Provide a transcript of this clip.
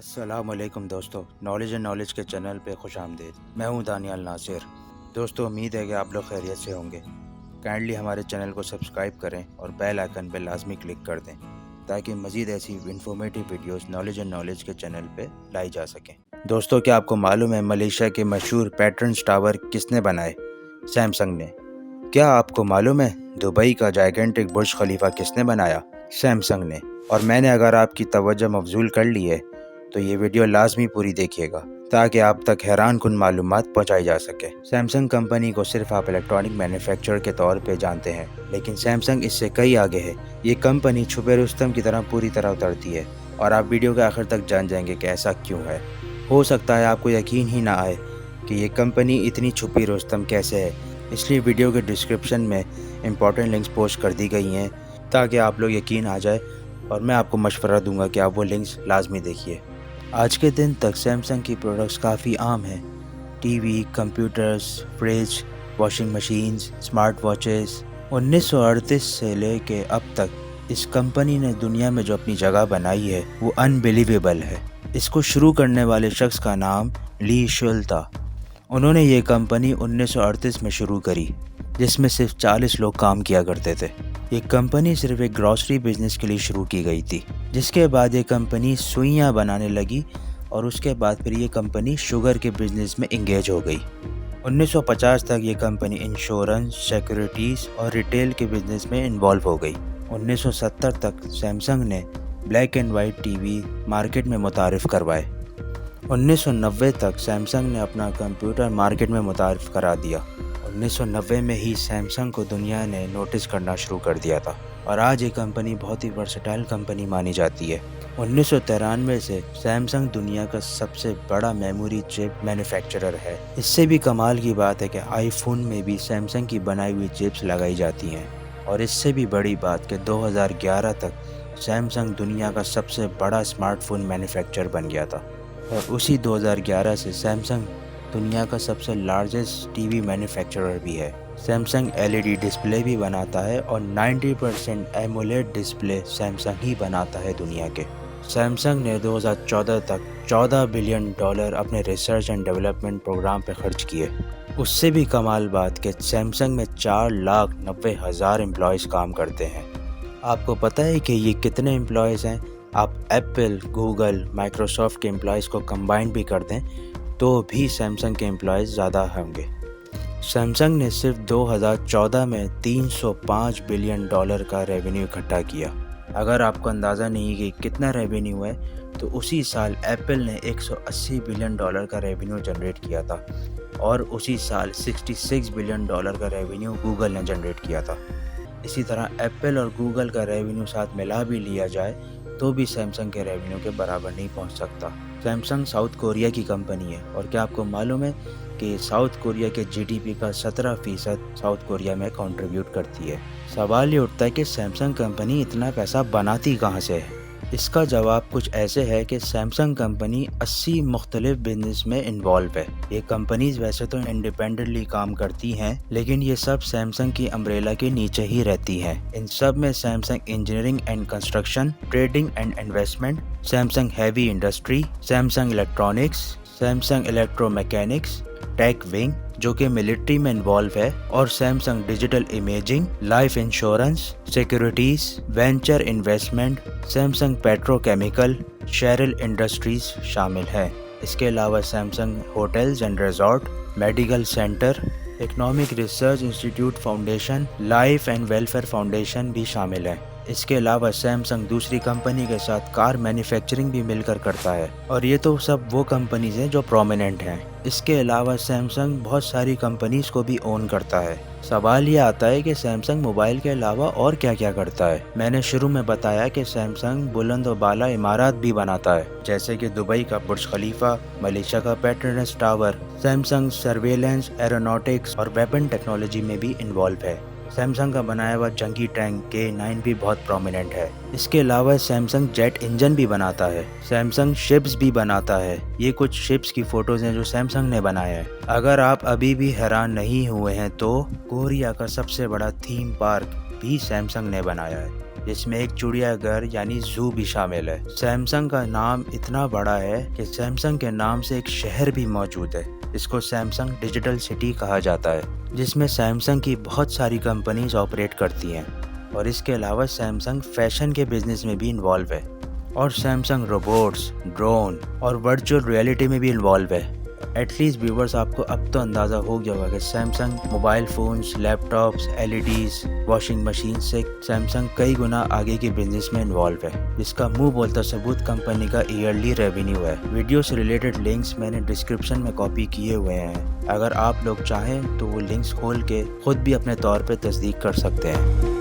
अस्सलाम वालेकुम दोस्तों, नॉलेज एंड नॉलेज के चैनल पे खुश आमदीद। मैं हूं दानियाल नासिर। दोस्तों, उम्मीद है कि आप लोग खैरियत से होंगे। काइंडली हमारे चैनल को सब्सक्राइब करें और बेल आइकन पे लाजमी क्लिक कर दें ताकि मज़ीद ऐसी informative videos knowledge and knowledge के चैनल पे लाई जा सकें। दोस्तों, क्या आपको मालूम है मलेशिया के मशहूर पैटर्न्स टावर किसने बनाए? सैमसंग ने। क्या आपको मालूम है दुबई का जायगेंटिक बुर्ज खलीफा किसने बनाया? सैमसंग ने। और मैंने अगर आपकी तवज्जो मबजूल कर ली है तो ये वीडियो लाजमी पूरी देखिएगा ताकि आप तक हैरान कुन मालूमात पहुंचाई जा सके। सैमसंग कंपनी को सिर्फ आप इलेक्ट्रॉनिक मैन्युफैक्चरर के तौर पे जानते हैं, लेकिन सैमसंग इससे कई आगे है। ये कंपनी छुपे रुस्तम की तरह पूरी तरह उतरती है और आप वीडियो के आखिर तक जान जाएंगे कि ऐसा क्यों है। हो सकता है आपको यकीन ही ना आए कि ये कंपनी इतनी छुपी रुस्तम कैसे है, इसलिए वीडियो के डिस्क्रिप्शन में इंपॉर्टेंट लिंक्स पोस्ट कर दी गई हैं ताकि आप लोग यकीन आ जाए, और मैं आपको मशवरा दूंगा कि आप वो लिंक्स लाजमी देखिए। आज के दिन तक सैमसंग की प्रोडक्ट्स काफ़ी आम हैं। TV, computers, fridge, washing machines, smart watches. 1938 से लेके अब तक इस कंपनी ने दुनिया में जो अपनी जगह बनाई है वो अनबिलीवेबल है। इसको शुरू करने वाले शख्स का नाम ली शुल था। उन्होंने ये कंपनी 1938 में शुरू करी, जिसमें सिर्फ 40 लोग काम किया करते थे। ये कंपनी सिर्फ एक ग्रॉसरी बिजनेस के लिए शुरू की गई थी, जिसके बाद ये कंपनी सुइयाँ बनाने लगी और उसके बाद फिर ये कंपनी शुगर के बिजनेस में इंगेज हो गई। 1950 तक ये कंपनी इंश्योरेंस, सिक्योरिटीज़ और रिटेल के बिजनेस में इन्वॉल्व हो गई। 1970 तक सैमसंग ने black and white TV market में मुतारिफ करवाए। 1990 तक सैमसंग ने अपना कंप्यूटर मार्केट में मुतारिफ करा दिया। 1990 में ही सैमसंग को दुनिया ने नोटिस करना शुरू कर दिया था और आज ये कंपनी बहुत ही वर्सेटाइल कंपनी मानी जाती है। 1993 से सैमसंग दुनिया का सबसे बड़ा मेमोरी चिप मैन्युफैक्चरर है। इससे भी कमाल की बात है कि आईफोन में भी सैमसंग की बनाई हुई चिप्स लगाई जाती हैं, और इससे भी बड़ी बात कि 2011 तक सैमसंग दुनिया का सबसे बड़ा स्मार्टफोन मैन्युफैक्चरर बन गया था, और उसी 2011 से सैमसंग दुनिया का सबसे लार्जेस्ट टीवी मैन्युफैक्चरर भी है। सैमसंग एलईडी डिस्प्ले भी बनाता है और 90% एमोलेड डिस्प्ले सैमसंग ही बनाता है दुनिया के। सैमसंग ने 2014 तक $14 बिलियन अपने रिसर्च एंड डेवलपमेंट प्रोग्राम पे खर्च किए। उससे भी कमाल बात कि सैमसंग में 4,90,000 एम्प्लॉयज़ काम करते हैं। आपको पता है कि ये कितने एम्प्लॉयज़ हैं? आप एप्पल, गूगल, माइक्रोसॉफ्ट के एम्प्लॉयज़ को कंबाइन भी कर दें तो भी सैमसंग के एम्प्लॉयज़ ज़्यादा होंगे। सैमसंग ने सिर्फ 2014 में $305 बिलियन का रेवेन्यू इकट्ठा किया। अगर आपको अंदाज़ा नहीं कि कितना रेवेन्यू है, तो उसी साल एप्पल ने $180 बिलियन का रेवेन्यू जनरेट किया था, और उसी साल $66 बिलियन का रेवेन्यू गूगल ने जनरेट किया था। इसी तरह एप्पल और गूगल का रेवेन्यू साथ मिला भी लिया जाए तो भी सैमसंग के रेवेन्यू के बराबर नहीं पहुंच सकता। सैमसंग साउथ कोरिया की कंपनी है, और क्या आपको मालूम है कि साउथ कोरिया के जीडीपी का 17% साउथ कोरिया में कंट्रीब्यूट करती है। सवाल ये उठता है कि सैमसंग कंपनी इतना पैसा बनाती कहाँ से है? इसका जवाब कुछ ऐसे है कि सैमसंग कंपनी 80 मुख्तलिफ बिजनेस में इन्वॉल्व है। ये कंपनीज वैसे तो इंडिपेंडेंटली काम करती हैं, लेकिन ये सब सैमसंग की अम्ब्रेला के नीचे ही रहती हैं। इन सब में Samsung engineering and construction, trading and investment, Samsung heavy industry, Samsung electronics, Samsung electromechanics, Techwin जो कि मिलिट्री में इन्वॉल्व है, और Samsung digital imaging, life insurance, securities, venture investment, Samsung petrochemical, Cheil industries शामिल है। इसके अलावा Samsung hotels and resort, medical centre, economic research institute foundation, life and welfare foundation भी शामिल है। इसके अलावा सैमसंग दूसरी कंपनी के साथ कार मैन्युफैक्चरिंग भी मिलकर करता है, और ये तो सब वो कंपनीज हैं जो प्रोमिनेंट हैं। इसके अलावा सैमसंग बहुत सारी कंपनीज को भी ओन करता है। सवाल ये आता है कि सैमसंग मोबाइल के अलावा और क्या क्या करता है। मैंने शुरू में बताया कि सैमसंग बुलंद और बाला इमारत भी बनाता है, जैसे कि दुबई का बुर्ज खलीफा, मलेशिया का patterns tower. Samsung surveillance, aeronautics और वेपन टेक्नोलॉजी में भी इन्वॉल्व है। सैमसंग का बनाया हुआ जंगी टैंक K9 भी बहुत प्रोमिनेंट है। इसके अलावा सैमसंग जेट इंजन भी बनाता है। सैमसंग शिप्स भी बनाता है। ये कुछ शिप्स की फोटोज हैं जो सैमसंग ने बनाया है। अगर आप अभी भी हैरान नहीं हुए हैं तो कोरिया का सबसे बड़ा थीम पार्क भी सैमसंग ने बनाया है। جس میں ایک چڑیا گھر یعنی زو بھی شامل ہے۔ سیمسنگ کا نام اتنا بڑا ہے کہ سیمسنگ کے نام سے ایک شہر بھی موجود ہے، اس کو سیمسنگ ڈیجیٹل سٹی کہا جاتا ہے، جس میں سیمسنگ کی بہت ساری کمپنیز آپریٹ کرتی ہیں، اور اس کے علاوہ سیمسنگ فیشن کے بزنس میں بھی انوالو ہے، اور سیمسنگ روبوٹس، ڈرون اور ورچوئل ریئلٹی میں بھی انوالو ہے۔ ایٹ لیسٹ ویورز آپ کو اب تو اندازہ ہو گیا ہوگا کہ سیمسنگ موبائل فونز، لیپ ٹاپس، LEDs، واشنگ مشین سے سیمسنگ کئی گنا آگے کے بزنس میں انوالو ہے، جس کا منہ بولتا ثبوت کمپنی کا ایئرلی ریونیو ہے۔ ویڈیو سے ریلیٹڈ لنکس میں نے ڈسکرپشن میں کاپی کیے ہوئے ہیں، اگر آپ لوگ چاہیں تو وہ لنکس کھول کے خود بھی اپنے طور پہ تصدیق کر سکتے ہیں۔